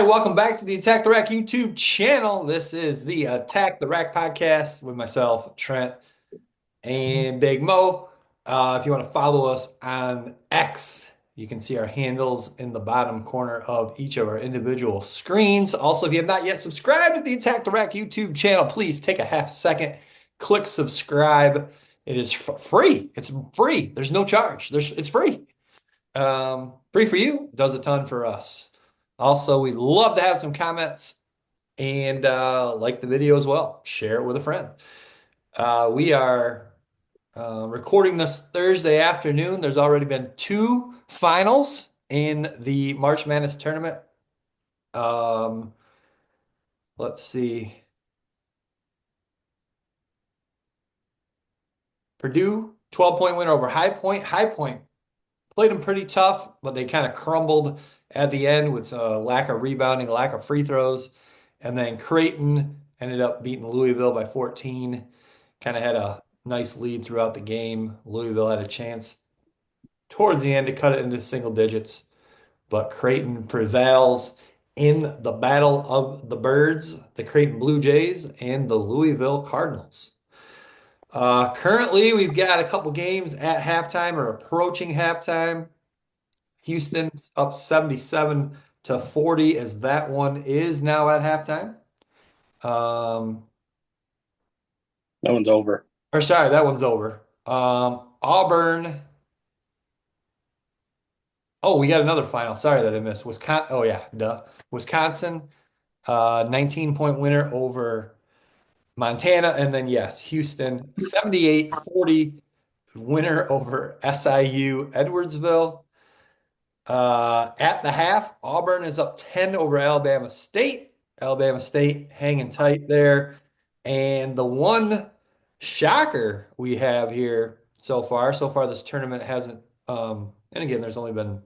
right, welcome back to the Attack the Rack YouTube channel. This is the Attack the Rack podcast with myself, Trent, and Big Mo. If you want to follow us on X, you can see our handles in the bottom corner of each of our individual screens. Also, if you have not yet subscribed to the Attack the Rack YouTube channel, please take a half second, click subscribe. It is free. It's free. There's no charge. It's free. Free for you, does a ton for us. Also, we'd love to have some comments and like the video as well. Share it with a friend. We are recording this Thursday afternoon. There's already been two finals in the March Madness tournament. Um, let's see. Purdue, 12-point win over High Point. High Point played them pretty tough, but they kind of crumbled at the end with a lack of rebounding, lack of free throws. And then Creighton ended up beating Louisville by 14. Kind of had a nice lead throughout the game. Louisville had a chance towards the end to cut it into single digits, but Creighton prevails in the battle of the birds, the Creighton Blue Jays and the Louisville Cardinals. Currently, we've got a couple games at halftime or approaching halftime. Houston's up 77 to 40 as that one is now at halftime. Um, That one's over. or sorry, that one's over. Auburn. Oh, we got another final. Sorry that I missed. Wisconsin. Oh yeah, duh. Wisconsin, 19-point winner over Montana. And then yes, Houston, 78-40 winner over SIU Edwardsville. At the half, Auburn is up 10 over Alabama State. Alabama State hanging tight there. And the one shocker we have here so far this tournament hasn't, and again, there's only been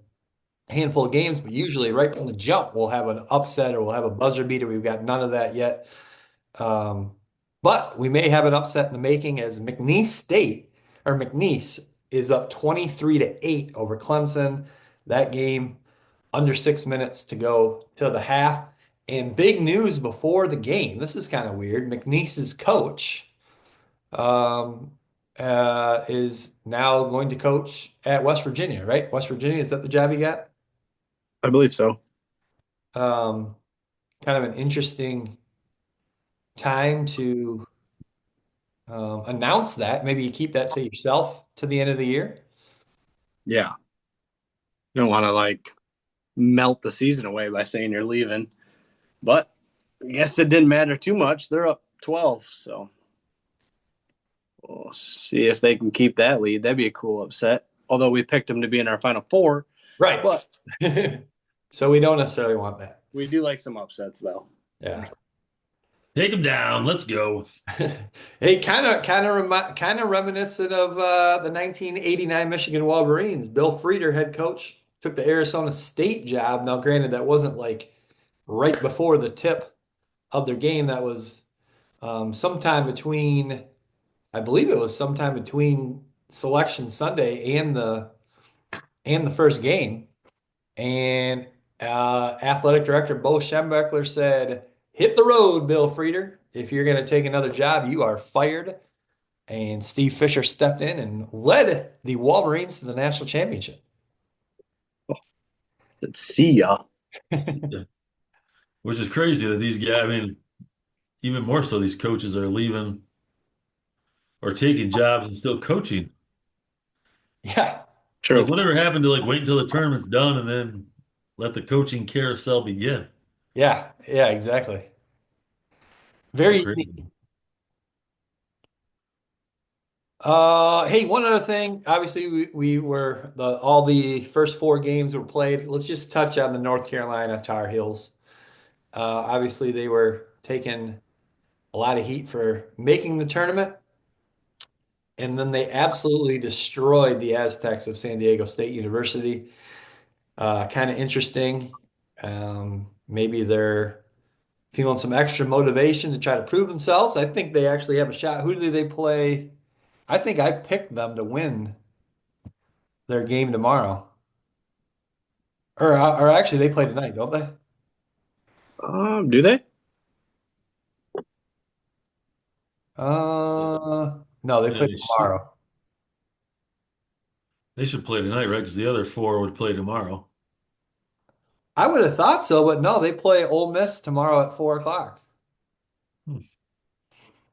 a handful of games, but usually right from the jump, we'll have an upset or we'll have a buzzer beater. We've got none of that yet. Um, but we may have an upset in the making as McNeese is up 23 to 8 over Clemson. That game under 6 minutes to go to the half. And big news before the game. This is kind of weird. McNeese's coach um, is now going to coach at West Virginia, right? West Virginia, is that the job he got? I believe so. Um, Kind of an interesting time to announce that. Maybe you keep that to yourself to the end of the year. Yeah. You don't want to melt the season away by saying you're leaving. But I guess it didn't matter too much. They're up 12, so we'll see if they can keep that lead. That'd be a cool upset. Although we picked them to be in our final four, Right. but So we don't necessarily want that. we do like some upsets though. Yeah. Take him down. Let's go. Hey, kind of reminiscent of the 1989 Michigan Wolverines. Bill Frieder, head coach, took the Arizona State job. Now, granted, that wasn't like right before the tip of their game. That was sometime between, I believe it was sometime between Selection Sunday and the first game. And athletic director Bo Schembechler said, "Hit the road, Bill Frieder. If you're going to take another job, you are fired." And Steve Fisher stepped in and led the Wolverines to the national championship. Let's see ya. Which is crazy that these guys, I mean, even more so, these coaches are leaving or taking jobs and still coaching. Yeah, Like, True. whatever happened to wait until the tournament's done and then let the coaching carousel begin? yeah, exactly. So Very crazy. unique. Hey, one other thing. Obviously, we were all the first four games were played. Let's just touch on the North Carolina Tar Heels. Obviously, they were taking a lot of heat for making the tournament, and then they absolutely destroyed the Aztecs of San Diego State University. Kind of interesting. Maybe they're feeling some extra motivation to try to prove themselves. I think they actually have a shot. Who do they play? I think I picked them to win their game tomorrow. Or actually, they play tonight, don't they? Do they? No, they Yeah, play tomorrow. they should play tonight, right? Because the other four would play tomorrow. I would have thought so, but no, they play Ole Miss tomorrow at 4 o'clock. Hmm.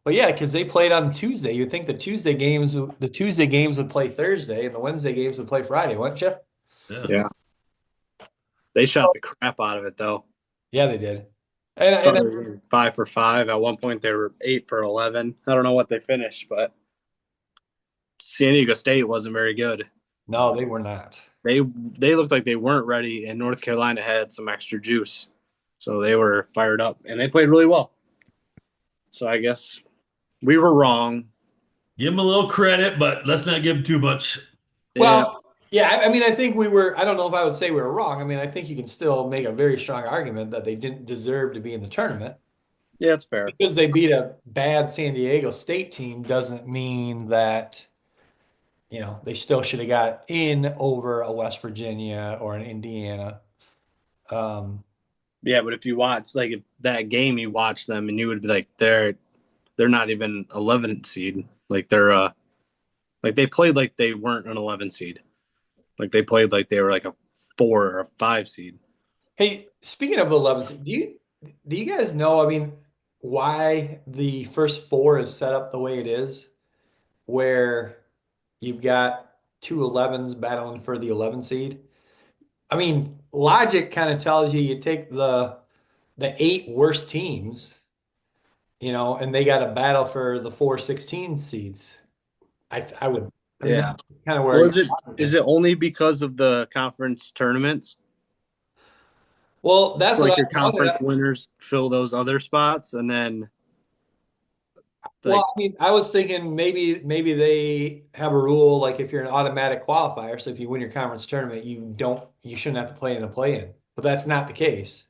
But yeah, because they played on Tuesday. You'd think the Tuesday games would play Thursday, and the Wednesday games would play Friday, wouldn't you? Yeah. Yeah. They shot the crap out of it though. Yeah, they did. And Started 5 for 5. At one point, they were 8 for 11. I don't know what they finished, but San Diego State wasn't very good. no, they were not. They looked like they weren't ready, and North Carolina had some extra juice, so they were fired up, and they played really well. So I guess we were wrong. Give them a little credit, but let's not give them too much. Yeah, Well, yeah, I mean, I think we were, I don't know if I would say we were wrong. I mean, I think you can still make a very strong argument that they didn't deserve to be in the tournament. yeah, it's fair. Because they beat a bad San Diego State team doesn't mean that, they still should have got in over a West Virginia or an Indiana. Um, Yeah, but if you watch like if that game, you watch them, and you would be like, they're not even 11 seed. Like like they played like they weren't an 11 seed. Like they played like they were like a 4 or a 5 seed. Hey, speaking of 11, do you guys know, I mean, why the first four is set up the way it is, where you've got two 11s battling for the 11 seed? I mean, logic kind of tells you take the eight worst teams, and they got to battle for the 4 16 seeds. I would, I mean, that's Yeah. kind of where Well, your is it logic is is. it only because of the conference tournaments? Well, that's what Like I your wondered. conference winners fill those other spots, and then Well, like I mean, I was thinking maybe they have a rule like if you're an automatic qualifier, so if you win your conference tournament, you shouldn't have to play in a play-in. But that's not the case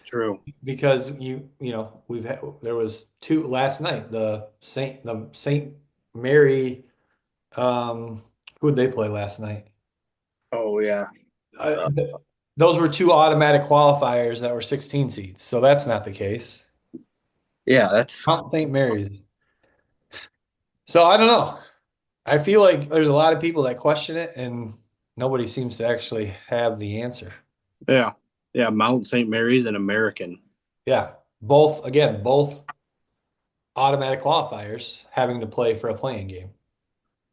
true. because there was two last night, the Saint Mary who'd they play last night? Oh yeah. Uh, th- those were two automatic qualifiers that were 16 seeds. So that's not the case. Yeah, that's Mount St. Mary's. So I don't know. I feel like there's a lot of people that question it, and nobody seems to actually have the answer. yeah. Yeah, Mount St. Mary's and American. Yeah, both automatic qualifiers having to play for a playing game.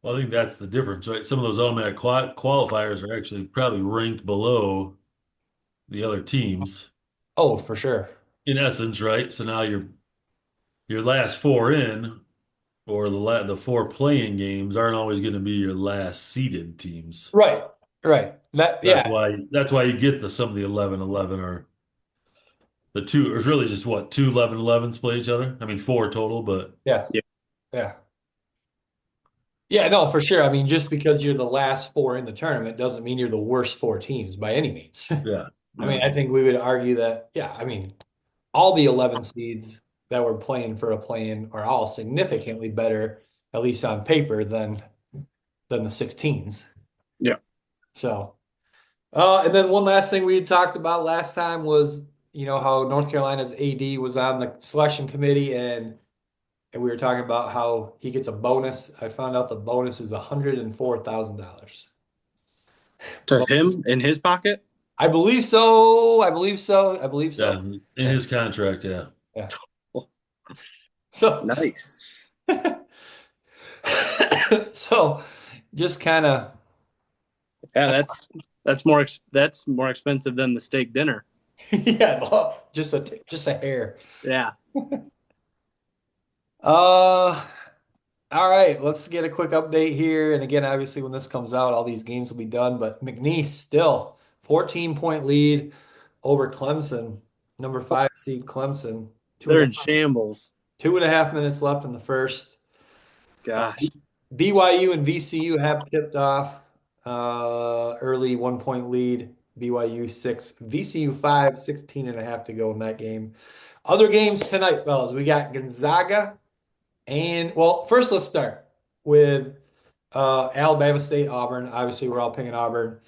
Well, I think that's the difference, right? Some of those automatic qualifiers are actually probably ranked below the other teams Oh, for sure. in essence, right? So now your last four in or the four playing games aren't always going to be your last seeded teams. Right, right. Yeah, That's why you get some of the 11-11 or the two. It's really just what two 11-11s play each other. I mean four total, but yeah, Yeah, yeah, yeah. No, for sure. I mean, just because you're the last four in the tournament doesn't mean you're the worst four teams by any means. yeah, I mean, yeah. I think we would argue that, yeah, I mean, all the 11 seeds that were playing for a play-in are all significantly better, at least on paper, than the 16s. yeah. So, and then one last thing we had talked about last time was, how North Carolina's AD was on the selection committee and we were talking about how he gets a bonus. I found out the bonus is $104,000. To But him in his pocket. I believe so. I believe so. I believe Yeah, so. in his contract, yeah. Yeah. So, Nice. so just kind of, Yeah, that's more expensive than the steak dinner. yeah, well, just a hair. Yeah. Uh, all right, let's get a quick update here. And again, obviously, when this comes out, all these games will be done. But McNeese still 14-point lead over Clemson, number 5 seed Clemson. Two They're and in a, shambles. 2.5 minutes left in the first. Gosh. BYU and VCU have tipped off early 1 point lead. BYU 6, VCU 5, 16 and a half to go in that game. Other games tonight, fellas. We got Gonzaga and, well, first let's start with Alabama State, Auburn. Obviously, we're all picking Auburn.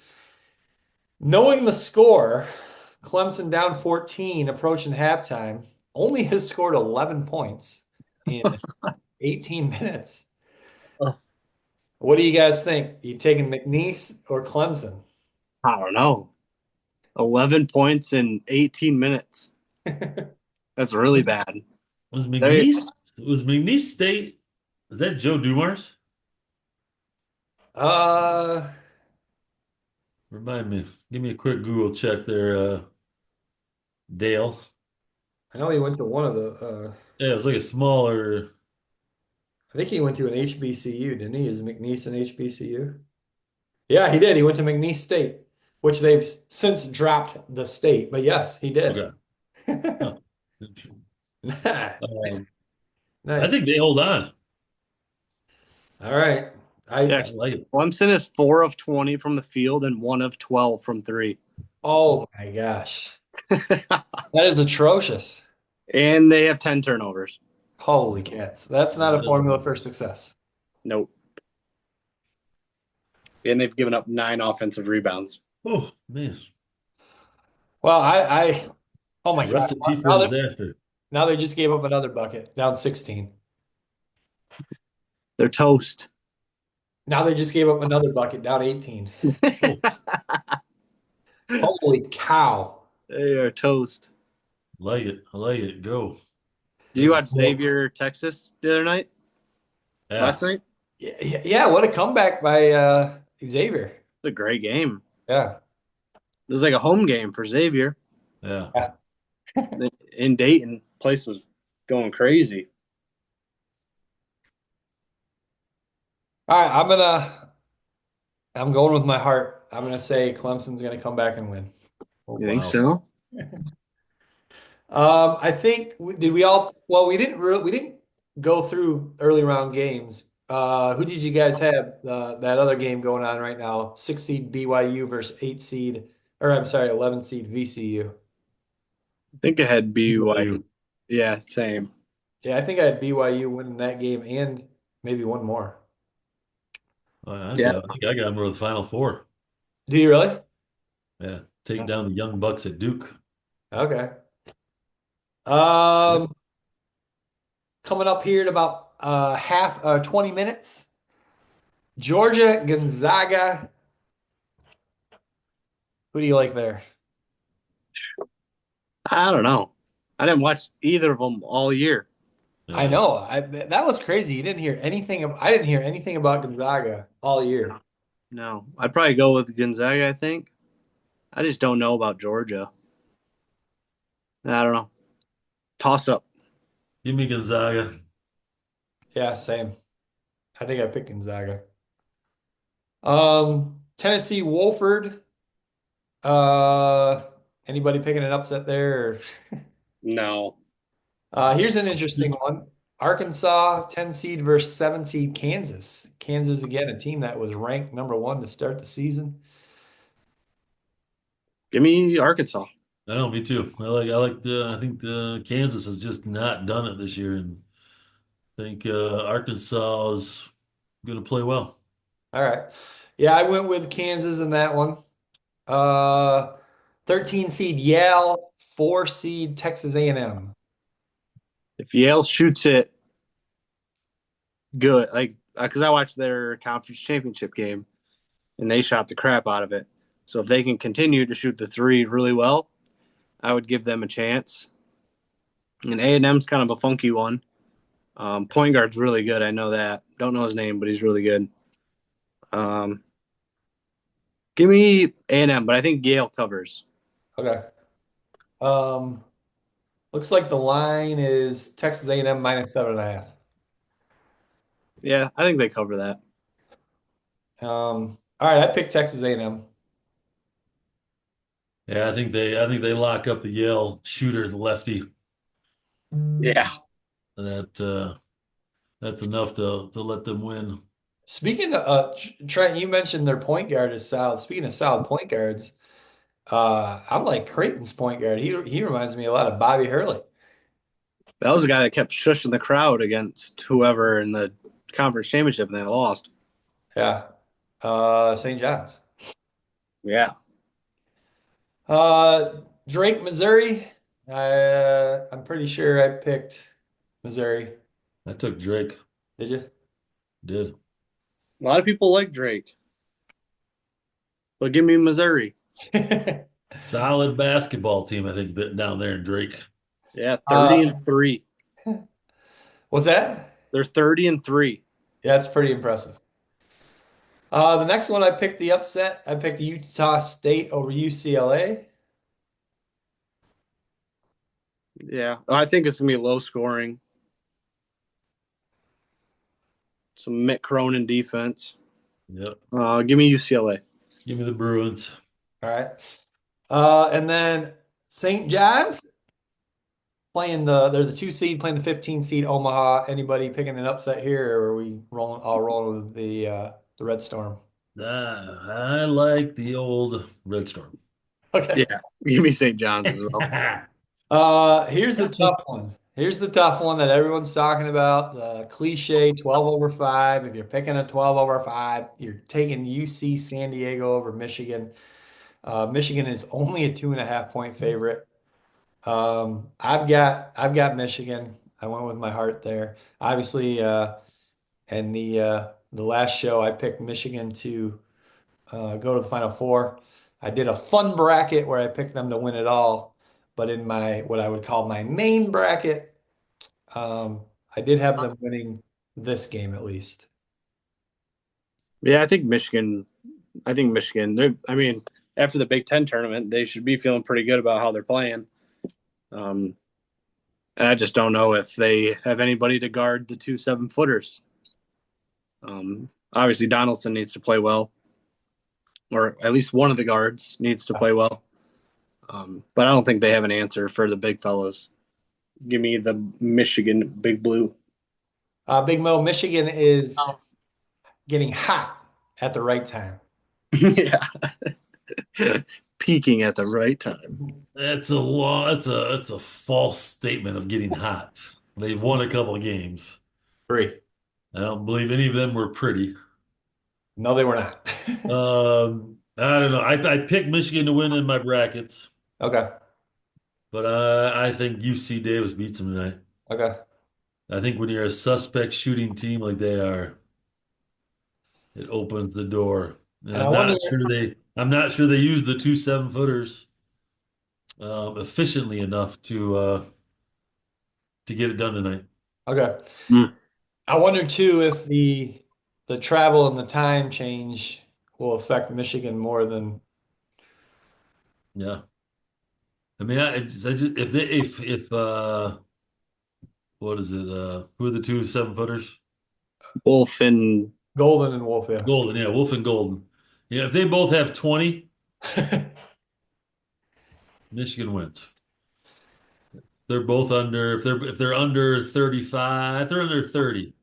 Knowing the score, Clemson down 14, approaching halftime. Only has scored 11 points in 18 minutes. Oh, What do you guys think? You taking McNeese or Clemson? I don't know. 11 points in 18 minutes. That's really bad. Was They, McNeese was McNeese State? Is that Joe Dumars? Uh, Remind me. Give me a quick Google check there, Dale. I know he went to one of the. Yeah, it was like a smaller. I think he went to an HBCU, didn't he? Is McNeese an HBCU? Yeah, he did. He went to McNeese State, which they've since dropped the state. But yes, he did. Okay. Huh. Um, I Nice. think they hold on. All right. yeah, I like it. Clemson is 4 of 20 from the field and 1 of 12 from three. Oh my gosh. That is atrocious. And they have 10 turnovers. Holy cats. That's not a formula for success. Nope. And they've given up 9 offensive rebounds. Oh man, Well, oh my God. recipe for Now disaster. now they just gave up another bucket, down 16. They're toast. Now they just gave up another bucket, down 18. Oh, Holy cow. They are toast. like it. I like it. Go. Did you Let's watch go. Xavier, Texas the other night? Yeah. Last night? Yeah, what a comeback by Xavier. It's a great game. Yeah. It was like a home game for Xavier Yeah. Yeah. in Dayton. Place was going crazy. All right, I'm going with my heart. I'm gonna say Clemson's gonna come back and win. Oh You think wow. so? I think did we all well we didn't go through early round games. Who did you guys have that other game going on right now? 6 seed BYU versus 8 seed or I'm sorry, 11 seed VCU. I think I had BYU. BYU. Yeah, same. Yeah, I think I had BYU winning that game and maybe one more. Yeah. I think I got them to the Final Four. Do you really? Yeah. Take Nice. down the Young Bucks at Duke. Okay. Um, coming up here in about 20 minutes. Georgia, Gonzaga. Who do you like there? I don't know. I didn't watch either of them all year. I Yeah. know. That was crazy. You didn't hear anything. I didn't hear anything about Gonzaga all year. No, I'd probably go with Gonzaga, I think. I just don't know about Georgia. I don't know. Toss up. Give me Gonzaga. Yeah, same. I think I picked Gonzaga. Tennessee, Wolford. Uh, anybody picking an upset there? No. Here's an interesting one. Arkansas, 10 seed versus 7 seed Kansas. Kansas, again, a team that was ranked number one to start the season. Give me Arkansas. I know, me too. I think the Kansas has just not done it this year, and I think Arkansas is going to play well. All right. Yeah, I went with Kansas in that one. Uh, 13 seed Yale, 4 seed Texas A&M. If Yale shoots it good, like, because I watched their conference championship game and they shot the crap out of it. So if they can continue to shoot the three really well, I would give them a chance. And A&M's kind of a funky one. Point guard's really good. I know that. Don't know his name, but he's really good. Um, give me A&M, but I think Yale covers. Okay. Um, looks like the line is Texas A&M minus 7.5. Yeah, I think they cover that. All right, I picked Texas A&M. Yeah, I think they lock up the Yale shooter, the lefty. Yeah. That that's enough to let them win. Speaking of Trent, you mentioned their point guard is solid. Speaking of solid point guards, I'm like Creighton's point guard. He reminds me a lot of Bobby Hurley. That was a guy that kept shushing the crowd against whoever in the conference championship and they lost. Yeah. St. John's. Yeah. Drake, Missouri. I'm pretty sure I picked Missouri. I took Drake. Did you? Did. A lot of people like Drake, but give me Missouri. Solid basketball team, I think, down there in Drake. Yeah, 30 Uh, and 3. what's that? They're 30 and 3. Yeah, it's pretty impressive. The next one I picked the upset. I picked Utah State over UCLA. Yeah, I think it's gonna be low scoring. Some Mick Cronin defense. Yep. Give me UCLA. Give me the Bruins. All right. And then St. John's playing they're the 2 seed playing the 15 seed Omaha. Anybody picking an upset here, or are we rolling with the Red Storm? I like the old Red Storm. Okay. Yeah, give me St. John's as well. Here's the tough one. Here's the tough one that everyone's talking about, the cliche 12 over 5. If you're picking a 12 over 5, you're taking UC San Diego over Michigan. Michigan is only a 2.5 point favorite. I've got Michigan. I went with my heart there. Obviously, and the last show I picked Michigan to go to the Final Four. I did a fun bracket where I picked them to win it all, but in my what I would call my main bracket, I did have them winning this game at least. Yeah, I think Michigan. I think Michigan. I mean, after the Big Ten tournament, they should be feeling pretty good about how they're playing. Um, and I just don't know if they have anybody to guard the 2 7-footers. Obviously, Donaldson needs to play well, or at least one of the guards needs to play well. But I don't think they have an answer for the big fellows. Give me the Michigan Big Blue. Big Mo, Michigan is getting hot at the right time. Yeah, peaking at the right time. That's a law. That's a false statement of getting hot. They've won a couple of games. Three. I don't believe any of them were pretty. No, they were not. I don't know. I picked Michigan to win in my brackets, Okay. but I think UC Davis beats them tonight. Okay. I think when you're a suspect shooting team like they are, it opens the door. And And I wonder, I'm not sure they use the 2 7-footers efficiently enough to get it done tonight. okay. Mm. I wonder too if the travel and the time change will affect Michigan more than Yeah. I mean, I just if what is it? Who are the 2 7-footers? Wolf and Golden and Wolf, yeah. Golden, yeah, Wolf and Golden. Yeah, if they both have 20, Michigan wins. They're both under if they're under 35, if they're under 30.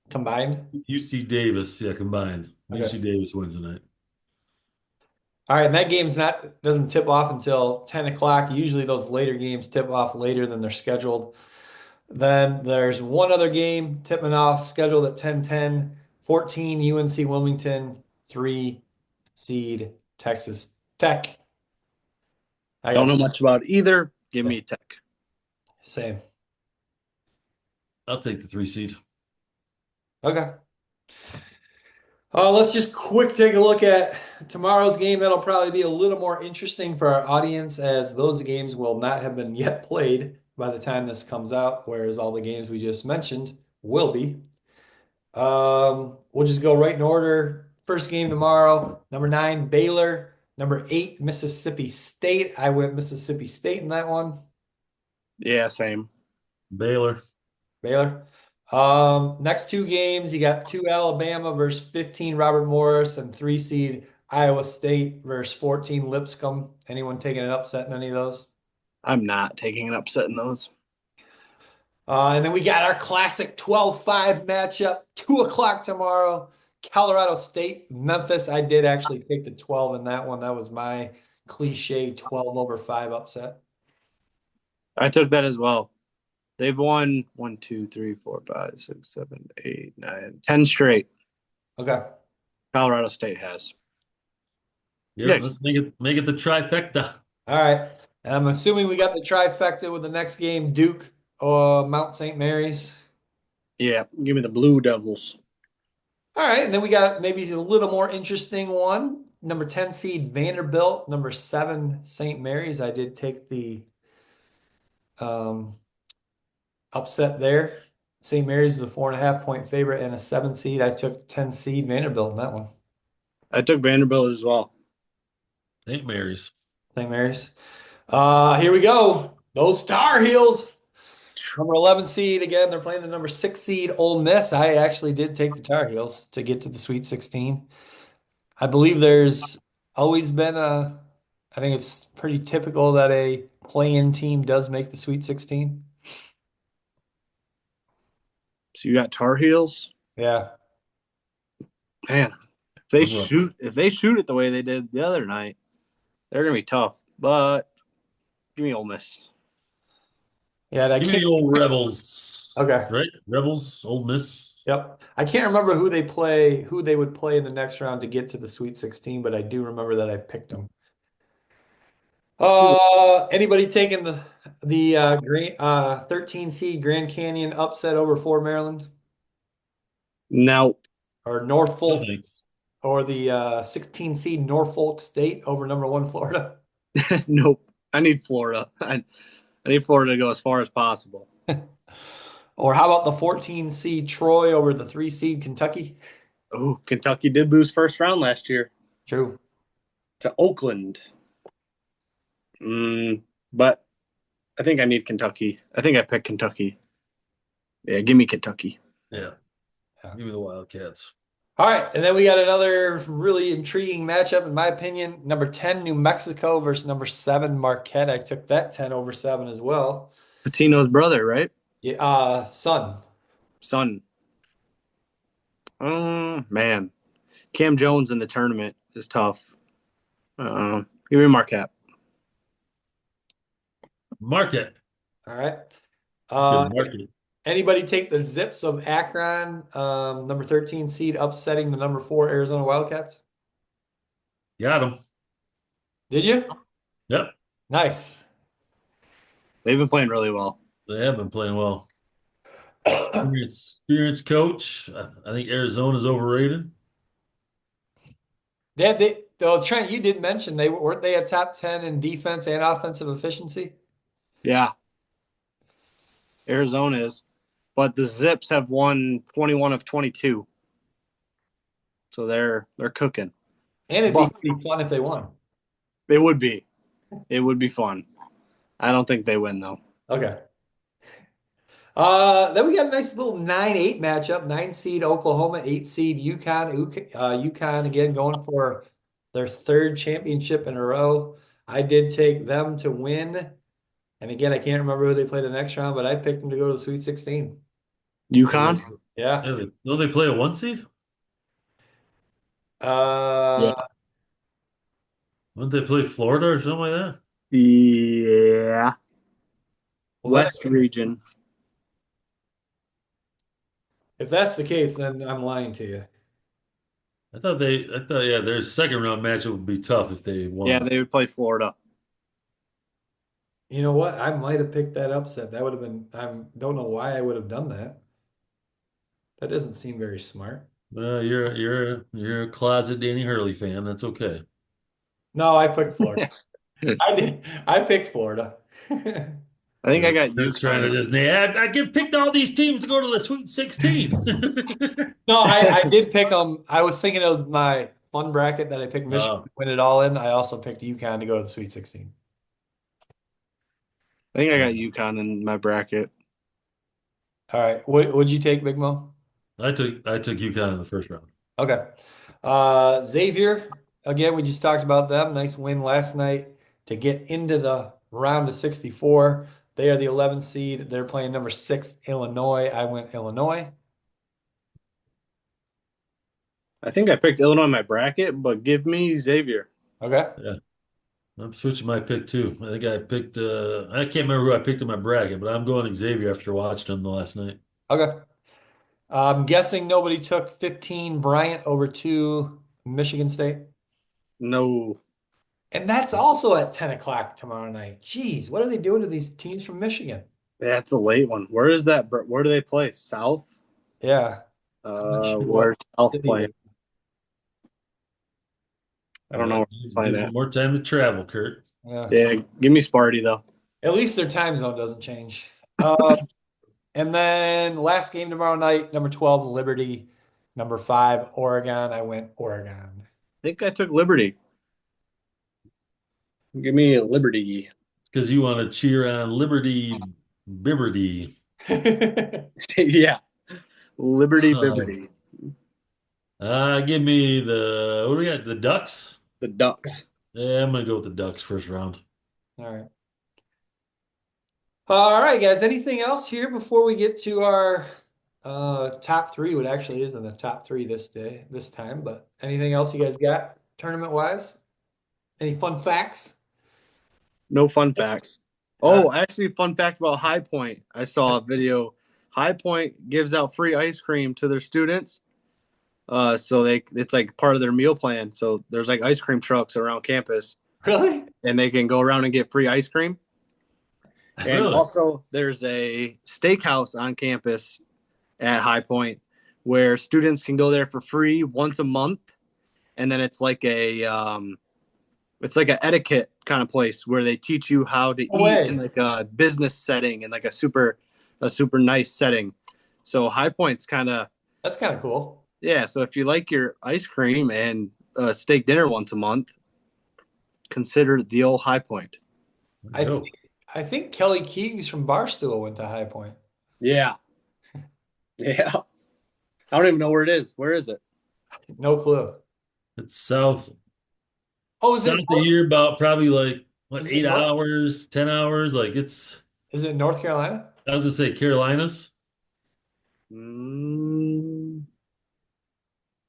Combined. UC Davis, yeah, combined. Okay. UC Davis wins tonight. All right, and that game's not doesn't tip off until 10 o'clock. Usually those later games tip off later than they're scheduled. Then there's one other game tipping off scheduled at 10:10, 14 UNC Wilmington, 3 seed Texas Tech. I don't got know much about either. Give yeah, me Tech. same. I'll take the 3 seed. Okay. Let's just quick take a look at tomorrow's game. That'll probably be a little more interesting for our audience as those games will not have been yet played by the time this comes out, whereas all the games we just mentioned will be. We'll just go right in order. First game tomorrow, number 9, Baylor. Number 8, Mississippi State. I went Mississippi State in that one. Yeah, same. Baylor. Baylor. Next two games, you got 2 Alabama versus 15 Robert Morris and 3 seed Iowa State versus 14 Lipscomb. Anyone taking an upset in any of those? I'm not taking an upset in those. And then we got our classic 12-5 matchup, 2 o'clock tomorrow. Colorado State, Memphis. I did actually pick the 12 in that one. That was my cliche 12 over 5 upset. I took that as well. They've won 1, 2, 3, 4, 5, 6, 7, 8, 9, 10 straight. Okay. Colorado State has. Yep, Yeah, let's make it the trifecta. All right. I'm assuming we got the trifecta with the next game, Duke or Mount St. Mary's. Yeah, give me the Blue Devils. All right, and then we got maybe a little more interesting one. Number 10 seed Vanderbilt, number 7 St. Mary's. I did take the um, upset there. St. Mary's is a 4.5 point favorite and a 7 seed. I took 10 seed Vanderbilt in that one. I took Vanderbilt as well. St. Mary's. St. Mary's. Here we go. Those Tar Heels. Number 11 seed again. They're playing the number 6 seed Ole Miss. I actually did take the Tar Heels to get to the Sweet 16. I believe there's always been I think it's pretty typical that a play-in team does make the Sweet 16. So you got Tar Heels. Yeah. Man, if they shoot it the way they did the other night, they're gonna be tough. But give me Ole Miss. Yeah, and I Give me can't. the old Rebels. Okay. Right? Rebels, Old Miss. Yep. I can't remember who they would play in the next round to get to the Sweet 16, but I do remember that I picked them. Anybody taking the Green 13 seed Grand Canyon upset over 4 Maryland No, or No Norfolk thanks. or the 16 seed Norfolk State over number 1 Florida? nope. I need Florida. I need Florida to go as far as possible. Or how about the 14 seed Troy over the 3 seed Kentucky? Oh, Kentucky did lose first round last year True. to Oakland. But I think I need Kentucky. I think I picked Kentucky. Yeah, give me Kentucky. Yeah. Yeah. Give me the Wildcats. All right, and then we got another really intriguing matchup, in my opinion. Number 10, New Mexico versus number 7, Marquette. I took that 10 over 7 as well. Patino's brother, right? Yeah, son. Son. Man. Cam Jones in the tournament is tough. Give me Marquette. Market. All right. Good Uh, market. Anybody take the Zips of Akron, number 13 seed, upsetting the number 4 Arizona Wildcats? Got them. Did you? Yep. Nice. They've been playing really well. They have been playing well. Experienced coach. I think Arizona's overrated. Though Trent, you did mention weren't they a top 10 in defense and offensive efficiency? Yeah, Arizona is. But the Zips have won 21 of 22. So they're cooking. And it'd be But pretty fun if they won. it would be. It would be fun. I don't think they win though. Okay. Then we got a nice little 9-8 matchup. 9 seed Oklahoma, 8 seed UConn. UConn again going for their 3rd championship in a row. I did take them to win. And again, I can't remember who they play the next round, but I picked them to go to the Sweet 16. UConn? Yeah. Don't they play a 1 seed? Uh, Wouldn't they play Florida or something like that? Yeah. well, West region. if that's the case, then I'm lying to you. Yeah, their second round matchup would be tough if they Yeah, won. they would play Florida. You know what? I might have picked that upset. That would have been, I don't know why I would have done that. That doesn't seem very smart. You're a closet Danny Hurley fan. That's okay. No, I picked Florida. I I did. I picked Florida. think I got They're trying to UConn. just I get picked all these teams to go to the Sweet 16. No, I did pick them. I was thinking of my fun bracket that I picked Michigan Oh, to win it all in. I also picked UConn to go to the Sweet 16. I think I got UConn in my bracket. All right. What'd you take, Big Mo? I took UConn in the first round. Okay. Xavier, again, we just talked about them. Nice win last night to get into the round of 64. They are the 11th seed. They're playing number 6, Illinois. I went Illinois. I think I picked Illinois in my bracket, but give me Xavier. Okay. Yeah, I'm switching my pick too. I think I picked. I can't remember who I picked in my bracket, but I'm going Xavier after watching them the last night. Okay. I'm guessing nobody took 15 Bryant over 2 Michigan State. No. And that's also at 10 o'clock tomorrow night. Jeez, what are they doing to these teams from Michigan? That's a late one. Where is that? Where do they play? South? Yeah, I'm not sure Where's what South city playing? it I don't know where they're playing Gives you at. more time to travel, Kurt. is. Yeah. Yeah, give me Sparty though. At least their time zone doesn't change. And then last game tomorrow night, number 12, Liberty. Number 5, Oregon. I went Oregon. I think I took Liberty. Give me a Liberty. Because you want to cheer on Liberty Bibberty. Yeah, Liberty Bibberty. Give me the what do we got? The Ducks? The Ducks. Yeah, I'm gonna go with the Ducks first round. All right. All right, guys. Anything else here before we get to our top three? What actually is in the top three this time, but anything else you guys got tournament wise? Any fun facts? No fun facts. Uh, Oh, actually, fun fact about High Point. I saw a video. High Point gives out free ice cream to their students. So it's like part of their meal plan. So there's like ice cream trucks around campus, really? and they can go around and get free ice cream. And Really? also, there's a steakhouse on campus at High Point where students can go there for free once a month, and then it's like an etiquette kind of place where they teach you how to No eat in way. like a business setting and like a super nice setting. So High Point's kind of That's kind of cool. yeah. So if you like your ice cream and steak dinner once a month, consider the old High Point. I think Yo. I think Kelly Keegs from Barstool went to High Point. Yeah, yeah. I don't even know where it is. Where is it? No clue. It's south Oh, south of here about probably like what, is it 8 hours, 10 hours. Like it's is it North Carolina? I was gonna say Carolinas. Mm,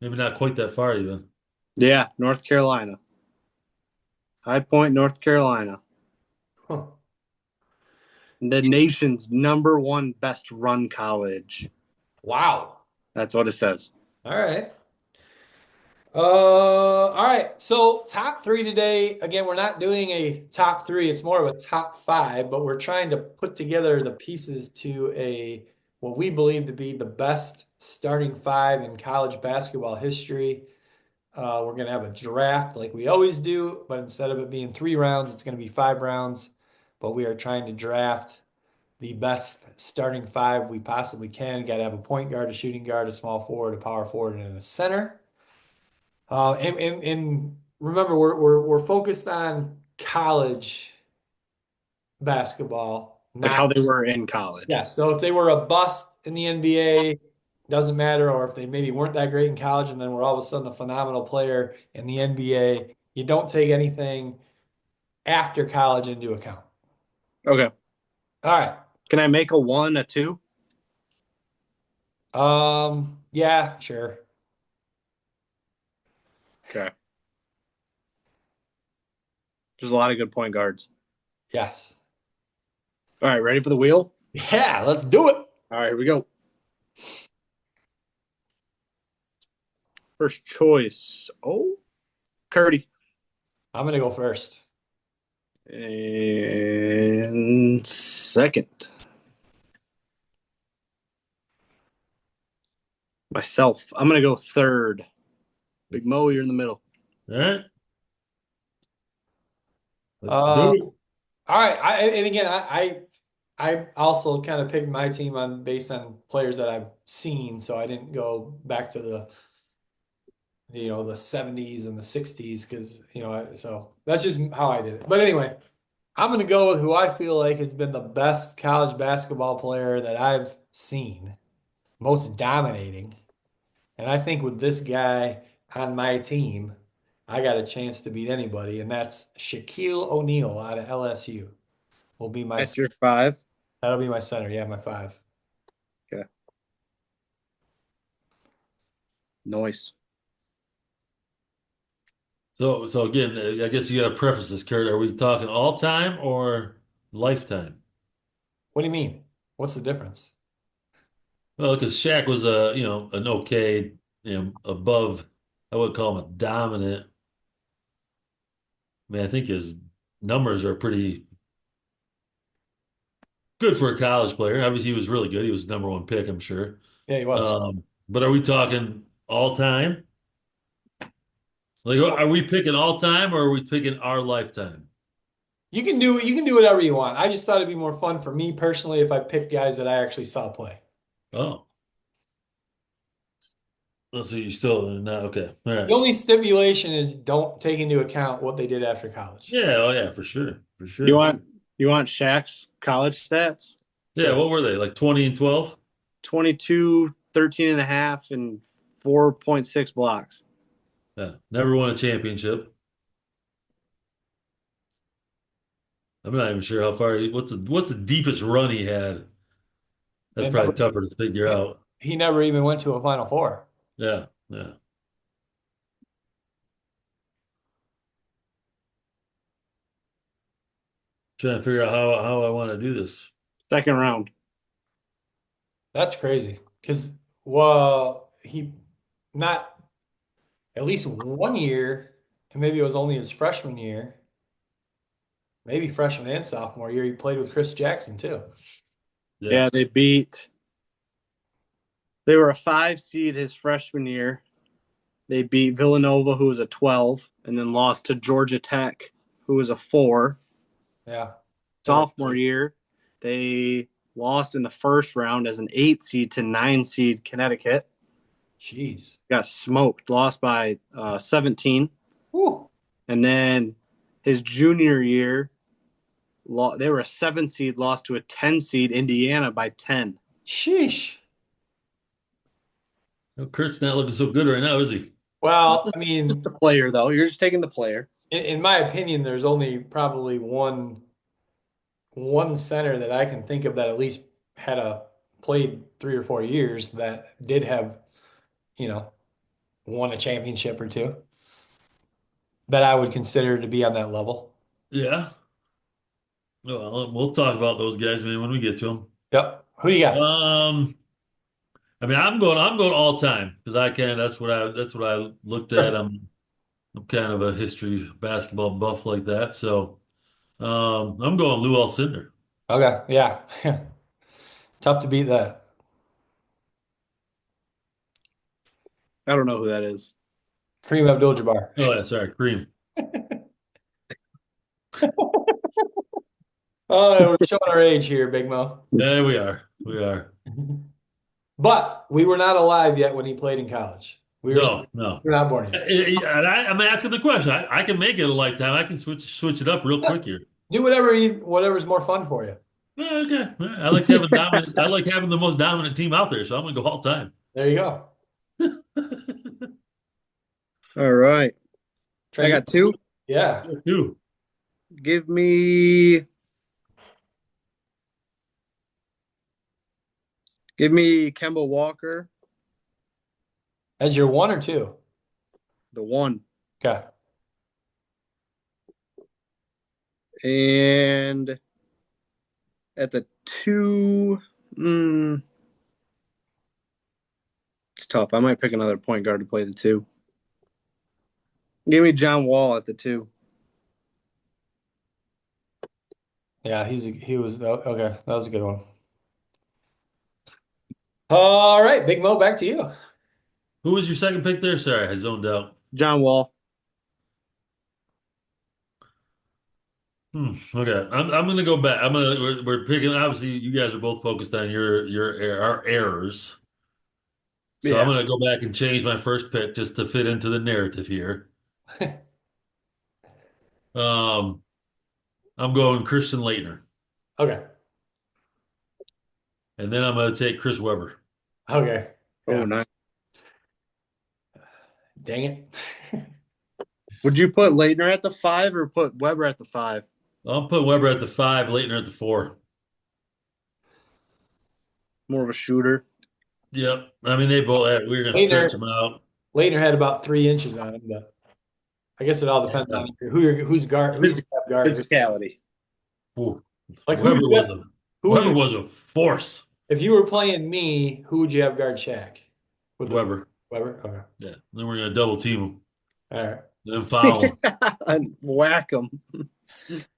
Maybe not quite that far even. yeah, North Carolina. High Point, North Carolina. Huh. The nation's number one best run college. Wow. That's what it says. All right. All right. So top three today. Again, we're not doing a top three. It's more of a top five, but we're trying to put together the pieces to a what we believe to be the best starting five in college basketball history. We're going to have a draft like we always do, but instead of it being 3 rounds, it's going to be 5 rounds. But we are trying to draft the best starting five we possibly can. Got to have a point guard, a shooting guard, a small forward, a power forward, and a center. And remember, we're focused on college basketball, Like not how they were in college. yeah. So if they were a bust in the NBA, doesn't matter, or if they maybe weren't that great in college and then were all of a sudden a phenomenal player in the NBA, you don't take anything after college into account. Okay. All right. Can I make a one, a two? Yeah, sure. Okay. There's a lot of good point guards. Yes. All right, ready for the wheel? Yeah, let's do it. All right, here we go. First choice. Oh, Curdy. I'm gonna go first. And second, myself. I'm gonna go third. Big Mo, you're in the middle. All right, let's Uh, do it. all right. And again, I also kind of picked my team on based on players that I've seen, so I didn't go back to the 70s and the 60s because so that's just how I did it. But anyway, I'm gonna go with who I feel like has been the best college basketball player that I've seen, most dominating. And I think with this guy on my team, I got a chance to beat anybody, and that's Shaquille O'Neal out of LSU. Will be my That's your five. That'll be my center. Yeah, my five. Okay. Nice. So again, I guess you got to preface this, Kurt. Are we talking all time or lifetime? What do you mean? What's the difference? Well, because Shaq was an okay, above, I would call him a dominant mean, I think his numbers are pretty good for a college player. Obviously, he was really good. He was number one pick, I'm sure. Yeah, he was. But are we talking all time? Like, are we picking all time or are we picking our lifetime? You can do whatever you want. I just thought it'd be more fun for me personally if I picked guys that I actually saw play. Oh, let's see. You still not okay. All The right. only stipulation is don't take into account what they did after college. Yeah. Oh, yeah. For sure. For You sure. want you want Shaq's college stats? Yeah. So What were they? Like 20 and 12? 22, 13 and a half, and 4.6 blocks. Yeah. Never won a championship. I'm not even sure how far. What's the deepest run he had? That's And probably tougher to figure out. he never even went to a Final Four. Yeah. Yeah. Trying to figure out how I want to do this. Second round. That's crazy. Because, well, he not at least 1 year, and maybe it was only his freshman year, maybe freshman and sophomore year, he played with Chris Jackson too. Yeah. Yeah, they were a 5 seed his freshman year. They beat Villanova, who was a 12, and then lost to Georgia Tech, who was a 4. Yeah. Sophomore year, they lost in the first round as an 8 seed to 9 seed Connecticut. Jeez. Got smoked, lost by 17. Whew. And then his junior year, they were a 7 seed, lost to a 10 seed Indiana by 10. Sheesh. Well, Kurt's not looking so good right now, is he? Well, I Just the mean, player, though. You're just taking the player. in my opinion, there's only probably one center that I can think of that at least had a played 3 or 4 years that did have, you know, won a championship or two that I would consider to be on that level. Yeah. Well, we'll talk about those guys, man, when we get to them. Yep. Who do you got? I mean, I'm going all time because that's what I looked at. Sure. I'm kind of a history basketball buff like that. So I'm going Lou Alcindor. Okay. Yeah. Tough to beat that. I don't know who that is. Kareem Abdul-Jabbar. Oh yeah, sorry, Cream. Oh, we're showing our age here, Big Mo. Yeah, we are. We are. But we were not alive yet when he played in college. No, no. We were not born yet. I'm asking the question. I can make it a lifetime. I can switch it up real quick here. Do whatever's more fun for you. Okay. I like having dominant. I like having the most dominant team out there, so I'm gonna go all time. There you go. All right. Try I to got two. Yeah. Two. Give me Kemba Walker, As your one or two. the 1. Okay. And at the 2, it's tough. I might pick another point guard to play the 2. Give me John Wall at the 2. Yeah, he was okay. That was a good one. All right, Big Mo, back to you. Who was your second pick there? Sorry, I zoned out. John Wall. Okay, I'm gonna go back. We're picking. Obviously, you guys are both focused on our errors. So I'm Yeah. gonna go back and change my first pick just to fit into the narrative here. Um, I'm going Christian Laettner, Okay. and then I'm gonna take Chris Webber. Okay. Oh, Yeah. nice. Dang it. Would you put Leitner at the 5 or put Weber at the 5? I'll put Webber at the 5, Laettner at the 4. More of a shooter. Yep. I mean, they both. We're gonna stretch Later, them out. Later had about 3 inches on him, but I guess it all depends Yeah. on who's guard, who's Phys- your guard. Physicality. Ooh. Like Webber was a who would Webber you, was a force. if you were playing me, who would you have guard Shaq? With the Webber. Weber? Okay. Yeah. Then we're gonna double team him. All right. Then foul And whack them.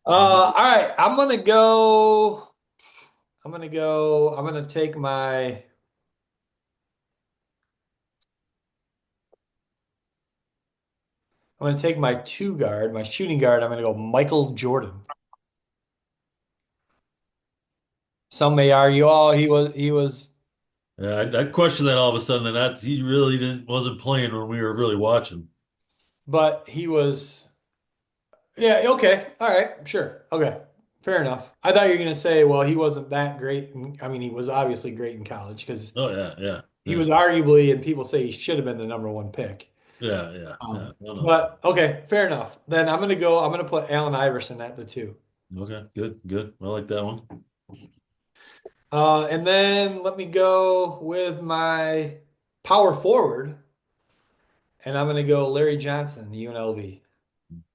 All right, I'm gonna take my two guard, my shooting guard. I'm gonna go Michael Jordan. Some may argue, oh, he was, him. Yeah, I'd question that all of a sudden that he really didn't wasn't playing when we were really watching. but he was. Yeah, okay. All right, sure. Okay. Fair enough. I thought you were going to say, well, he wasn't that great. I mean, he was obviously great in college because Oh yeah, yeah, he yeah, was arguably, and people say he should have been the number one pick. yeah, yeah, yeah. No, no. But okay, fair enough. Then I'm going to put Allen Iverson at the two. Okay, good, good. I like that one. And then let me go with my power forward, and I'm going to go Larry Johnson, UNLV.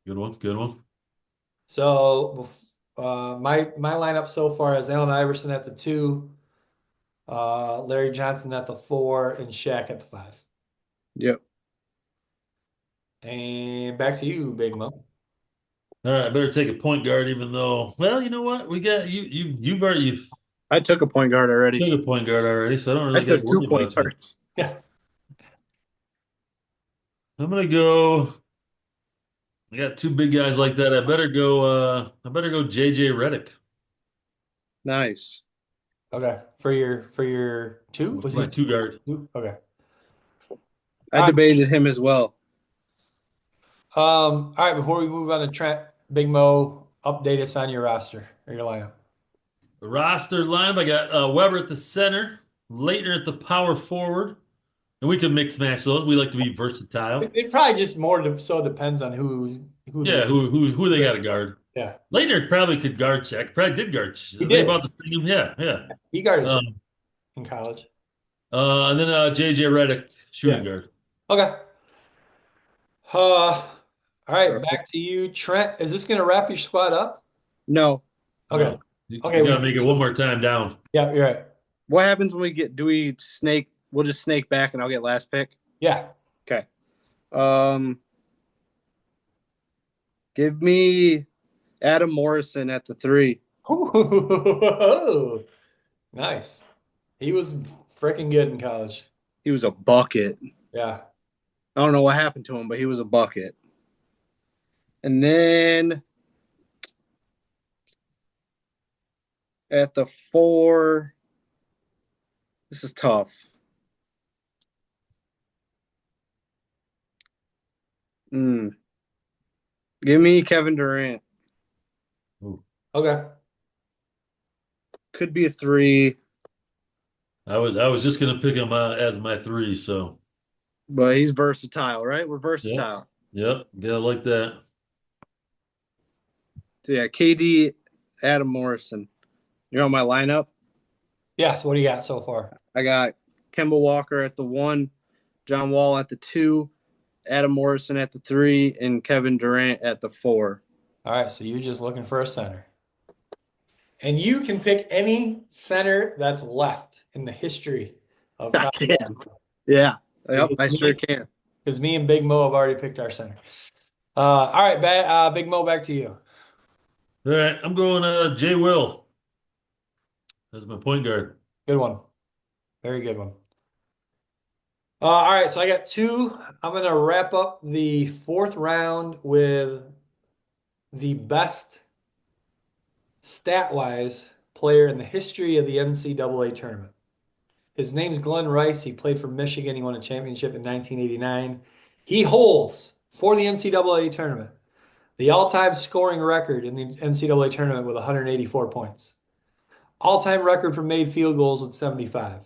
Good one, good one. So my lineup so far is Allen Iverson at the two, Larry Johnson at the four, and Shaq at the five. Yep. And back to you, Big Mo. All right, I better take a point guard, even though, well, you know what? We got you've already I took a point guard already. took a point guard already, so I don't I really got to took two worry point about you. guards. Yeah. I'm gonna go. I got two big guys like that. I better go JJ Redick Nice. Okay. For your two, for was he my a two guard. two? Okay. I All right. debated him as well. All right. Before we move on to Trent, Big Mo, update us on your roster or your lineup. The roster lineup, I got Weber at the center, Leitner at the power forward, and we can mix match those. We like to be It, versatile. it probably just more so depends on who Yeah, who they got to guard. yeah, Leitner probably could guard check. Probably did guard. he They did. about the same. Yeah, yeah. He guarded Shaq Um, in college. and then JJ Redick, shooting Yeah. guard. Okay. All All right, right. back to you, Trent. Is this going to wrap your squad up? No. Okay. No, you Okay, got to make it one more time down. yeah, you're right. What happens when do we snake? We'll just snake back and I'll get last pick. Yeah. Okay. Um, Give me Adam Morrison at the three. Nice. He was freaking good in college. He was a bucket. Yeah. I don't know what happened to him, but he was a bucket. And then at the four, this is tough. Mm. Give me Kevin Durant. Ooh. Okay. Could be a three, I was just gonna pick him as my three. So but he's versatile, right? We're yep, versatile. yep, yeah, like that. So yeah, KD, Adam Morrison. You're on my lineup. Yeah. So what do you got so far? I got Kemba Walker at the one, John Wall at the two, Adam Morrison at the three, and Kevin Durant at the four. All right. So you're just looking for a center. And you can pick any center that's left in the history of I college can. basketball. Yeah. Yep, Because I sure me, can. because me and Big Mo have already picked our center. All right, Big Mo, back to you. All right, I'm going Jay Will as my point guard. Good one. Very good one. All right, so I got two. I'm going to wrap up the fourth round with the best stat-wise player in the history of the NCAA tournament. His name's Glenn Rice. He played for Michigan. He won a championship in 1989. He holds for the NCAA tournament the all-time scoring record in the NCAA tournament with 184 points. All-time record for made field goals with 75.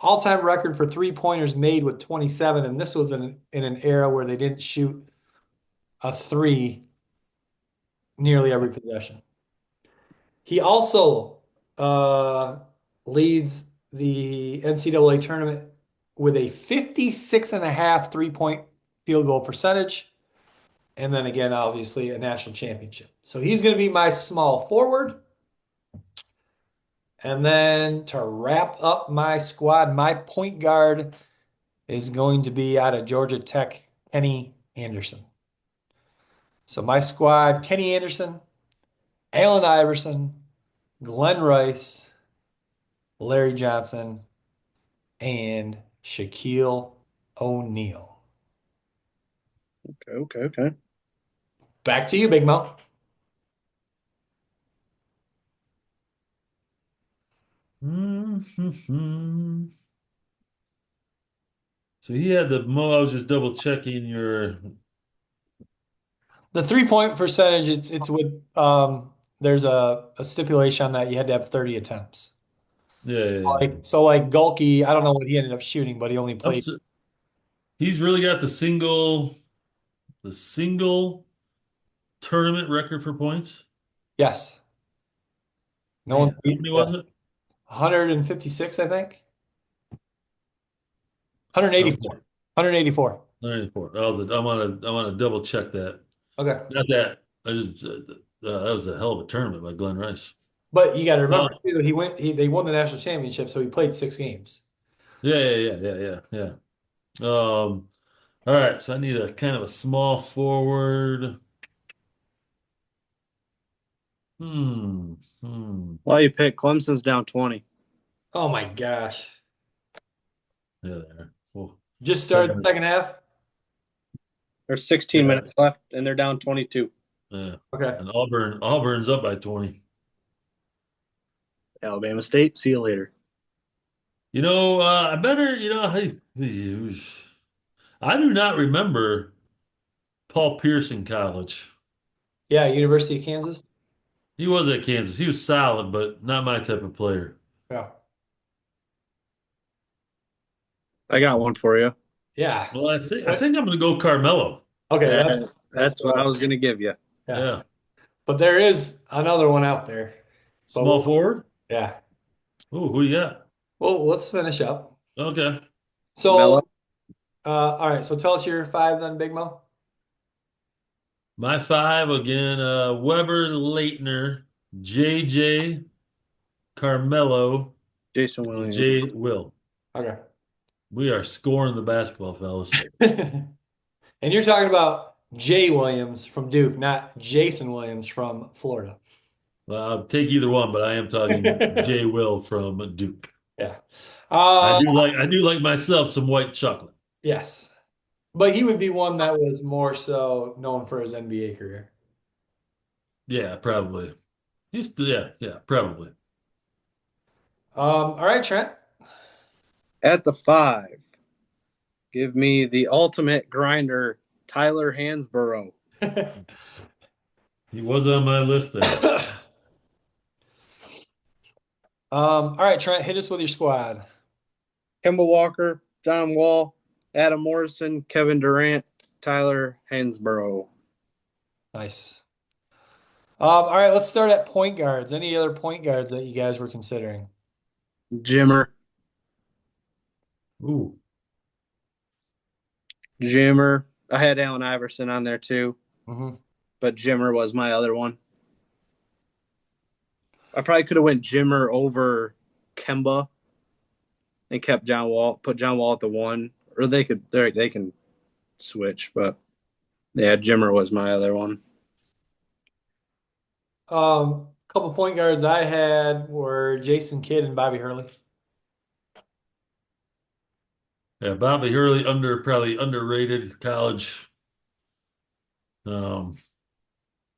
All-time record for three-pointers made with 27, and this was in an era where they didn't shoot a three nearly every possession. He also leads the NCAA tournament with a 56.5 three-point field goal percentage. And then again, obviously, a national championship. So he's going to be my small forward. And then to wrap up my squad, my point guard is going to be out of Georgia Tech, Kenny Anderson. So my squad, Kenny Anderson, Allen Iverson, Glenn Rice, Larry Johnson, and Shaquille O'Neal. Okay, okay, okay. Back to you, Big Mo. Mhm. So he had the mo. I was just double checking your. The 3-point percentage, it's with there's a stipulation on that you had to have 30 attempts. Yeah, yeah, yeah. Like Gulky, I don't know what he ended up shooting, but he only I'm played. s- he's really got the single tournament record for points. Yes. No one Man, how beat, many yeah. was it? 156, I think. Okay, 184. 184. 94. Oh, I'm gonna double check that. Okay. Not that. I just that was a hell of a tournament by Glenn Rice. But you got to remember Oh, too, they won the national championship, so he played 6 games. yeah, yeah, yeah, yeah, yeah, yeah. All right. So I need a kind of a small forward. Hmm. Hmm. Well, you pick Clemson's down 20. Oh my gosh. Yeah, there. Well, Just started the second. second half. There's 16 Yeah. minutes left, and they're down 22. Yeah. Okay. And Auburn's up by 20. Alabama State, see you later. I better, I do not remember Paul Pierce in college. Yeah, University of Kansas. He was at Kansas. He was solid, but not my type of player. Yeah. I got one for you. Yeah. Well, I think I'm going to go Carmelo. Okay, that's That's what I was going to give you. yeah. Yeah, But there is another one out there. But small forward. yeah. Ooh, who you got? Well, let's finish up. Okay, So, Mello, all right. So tell us your five then, Big Mo. my five again: Weber, Leitner, JJ, Carmelo, Jason and Williams. J. Will. Okay. We are scoring the basketball, fellas. And you're talking about Jay Williams from Duke, not Jason Williams from Florida. I'll take either one, but I am talking J. Will from Duke. Yeah. I Uh, do like I do like myself some white chocolate. yes. But he would be one that was more so known for his NBA career. Yeah, probably. Yeah, probably. All right, Trent. At the 5, give me the ultimate grinder, Tyler Hansborough. He was on my list there. All right, Trent, hit us with your squad. Kemba Walker, John Wall, Adam Morrison, Kevin Durant, Tyler Hansborough. Nice. All right, let's start at point guards. Any other point guards that you guys were considering? Jimmer, Ooh, Jimmer. I had Allen Iverson on there too, Hmm. but Jimmer was my other one. I probably could have went Jimmer over Kemba and kept John Wall, put John Wall at the 1, or they can switch, but yeah, Jimmer was my other one. Couple point guards I had were Jason Kidd and Bobby Hurley. yeah, Bobby Hurley probably underrated college. Um,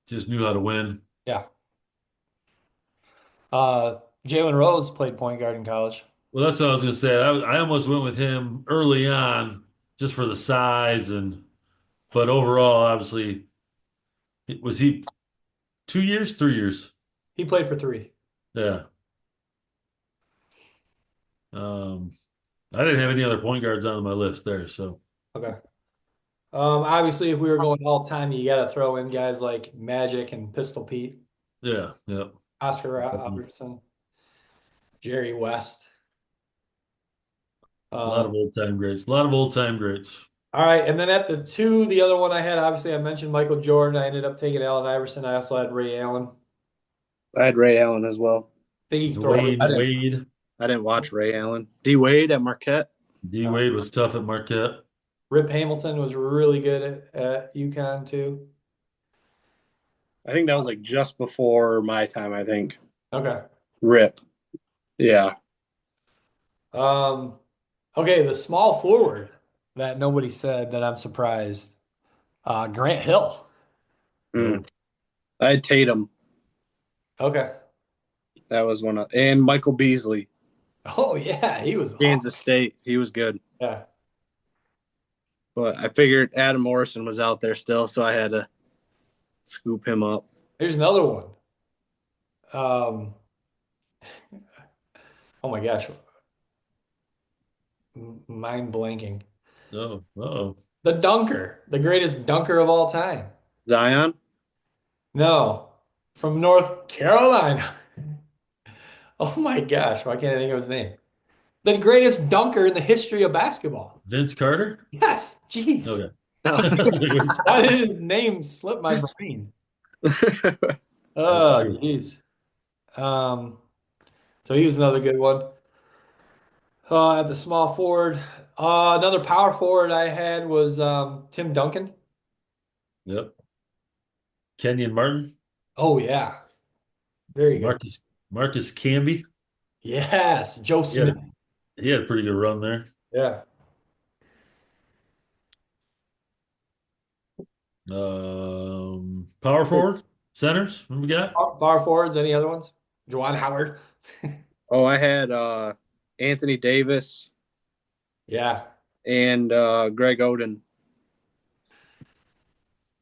just knew how to win. Yeah. Uh, Jalen Rose played point guard in college. Well, that's what I was gonna say. I almost went with him early on just for the size but overall, obviously, was he 2 years, 3 years? He played for three. Yeah. Um, I didn't have any other point guards on my list there, so Okay. Obviously, if we were going all time, you got to throw in guys like Magic and Pistol Pete, yeah, yeah. Oscar A Robertson, Jerry West. lot Um, of old time greats. A lot of old time greats. all right, and then at the two, the other one I had, obviously, I mentioned Michael Jordan. I ended up taking Allen Iverson. I also had Ray Allen. I had Ray Allen as well. I think he could throw it. I Dwayne didn't. Wade. I didn't watch Ray Allen. D Wade at Marquette. D Uh, Wade was tough at Marquette. Rip Hamilton was really good at UConn too. I think that was like just before my time, I think. Okay. Rip. Yeah. Um, okay, the small forward that nobody said that I'm surprised. Grant Hill. Yeah. Mm. I had Tatum. Okay. That was one of, and Michael Beasley, Oh yeah, he was Kansas awesome. State. He was good. Yeah. But I figured Adam Morrison was out there still, so I had to scoop him up. Here's another one. Um, oh my gosh, mind blanking. Oh, oh. The dunker, the greatest dunker of all time. Zion? No, from North Carolina. Oh my gosh, why can't I think of his name? The greatest dunker in the history of basketball. Vince Carter? Yes, jeez. Okay. No. Why did his name slip my brain? That's Oh, true. jeez. Um, so he was another good one. At the small forward. Another power forward I had was Tim Duncan. Yep. Kenyon Martin, Oh yeah, very good. Marcus Camby. Yes, Joe He had Smith. a, he had a pretty good run there. Yeah. Power forward, centers. What we got? Power forwards. Any other ones? Juwan Howard. Oh, I had Anthony Davis Yeah. and Greg Oden,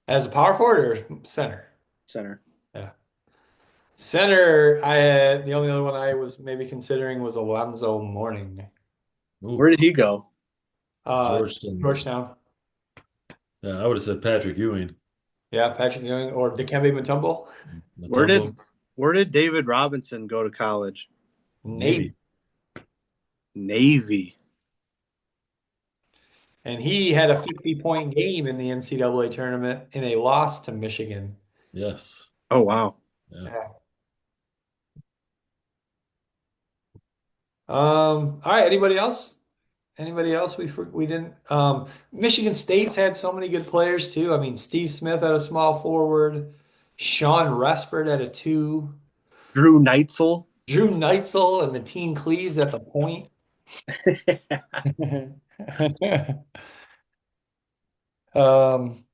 As a power forward or center? center. Yeah. Center, I had the only other one I was maybe considering was Alonzo Mourning. Ooh, Where did he go? Uh, Georgetown. Georgetown. Yeah, I would have said Patrick Ewing. Yeah, Patrick Ewing or Dikembe Mutombo. Where Matumbo, did where did David Robinson go to college? Navy. Navy. Navy. And he had a 50-point game in the NCAA tournament in a loss to Michigan. Yes. Oh wow. Yeah. Yeah. All right, anybody else? Anybody else we didn't Michigan State's had so many good players too. I mean, Steve Smith at a small forward, Sean Respert at a two, Drew Neitzel. Drew Neitzel and Mateen Cleaves at the point. Um,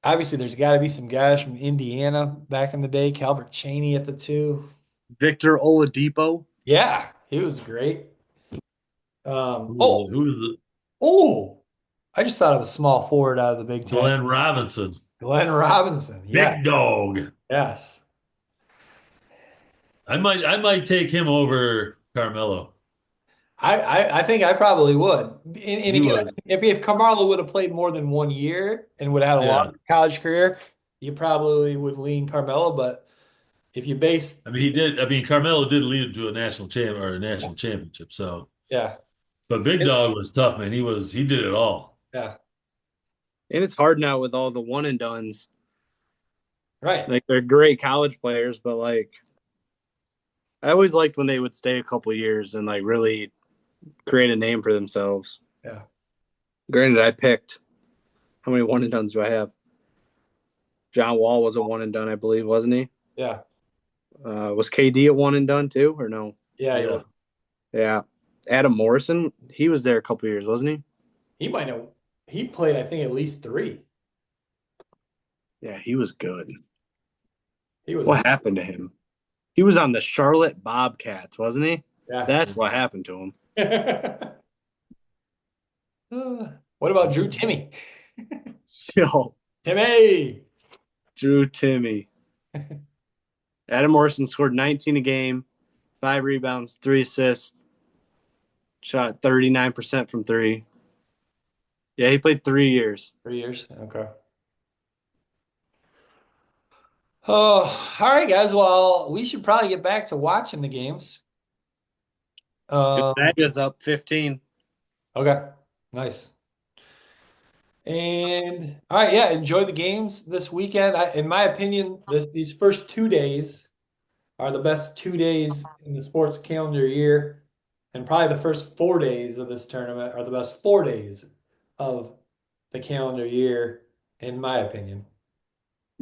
obviously there's got to be some guys from Indiana back in the day. Calvert Cheney at the two. Victor Oladipo. Yeah, he was great. Who was Oh, it? Who was it? oh, I just thought of a small forward out of the Big Ten. Glenn Robinson. Glenn Robinson. Yeah, Big dog. yes. I might take him over Carmelo. I think I probably would. And He again, was. if Carmelo would have played more than 1 year and would have had a Yeah. long college career, you probably would lean Carmelo. But if you base, I mean, he did. I mean, Carmelo did lead him to a national champ or a national championship. So, yeah, but Big Dog was tough, man. He did it all. yeah, And it's hard now with all the one and dones. right, Like they're great college players, but like I always liked when they would stay a couple years and like really create a name for themselves. yeah, Granted, I picked how many one and dones do I have? John Wall was a one and done, I believe, wasn't he? yeah, Was KD a one and done too, or no? yeah. He Yeah. was. Yeah. Adam Morrison, he was there a couple years, wasn't he? He might have. He played, I think, at least three. Yeah, he was good. He was. What happened to him? He was on the Charlotte Bobcats, wasn't he? Yeah. That's what happened to him. What about Drew Timmy? Yo, Timmy. Drew Timmy. Adam Morrison scored 19 a game, 5 rebounds, 3 assists, shot 39% from three. Yeah, he played 3 years. 3 years. Okay. Oh, all right, guys. Well, we should probably get back to watching the games. Um, Gonzaga's up 15. okay. Nice. And all right, yeah, enjoy the games this weekend. In my opinion, these first 2 days are the best 2 days in the sports calendar year, and probably the first 4 days of this tournament are the best 4 days of the calendar year, in my opinion.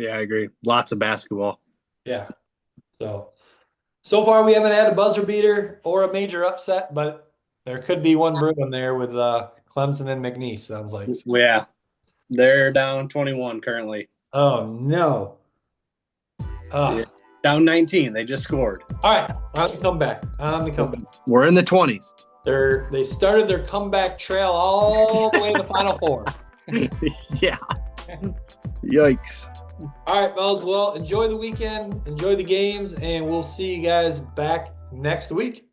Yeah, I agree. Lots of basketball. Yeah. So far we haven't had a buzzer beater or a major upset, but there could be one brewing there with Clemson and McNeese, sounds like. Yeah, they're down 21 currently. Oh no. Yeah. Down 19. They just scored. All right, on the comeback. We're in the 20s. They started their comeback trail all the way to the Final Four. Yeah. Yikes. All right, fellas. Well, enjoy the weekend, enjoy the games, and we'll see you guys back next week.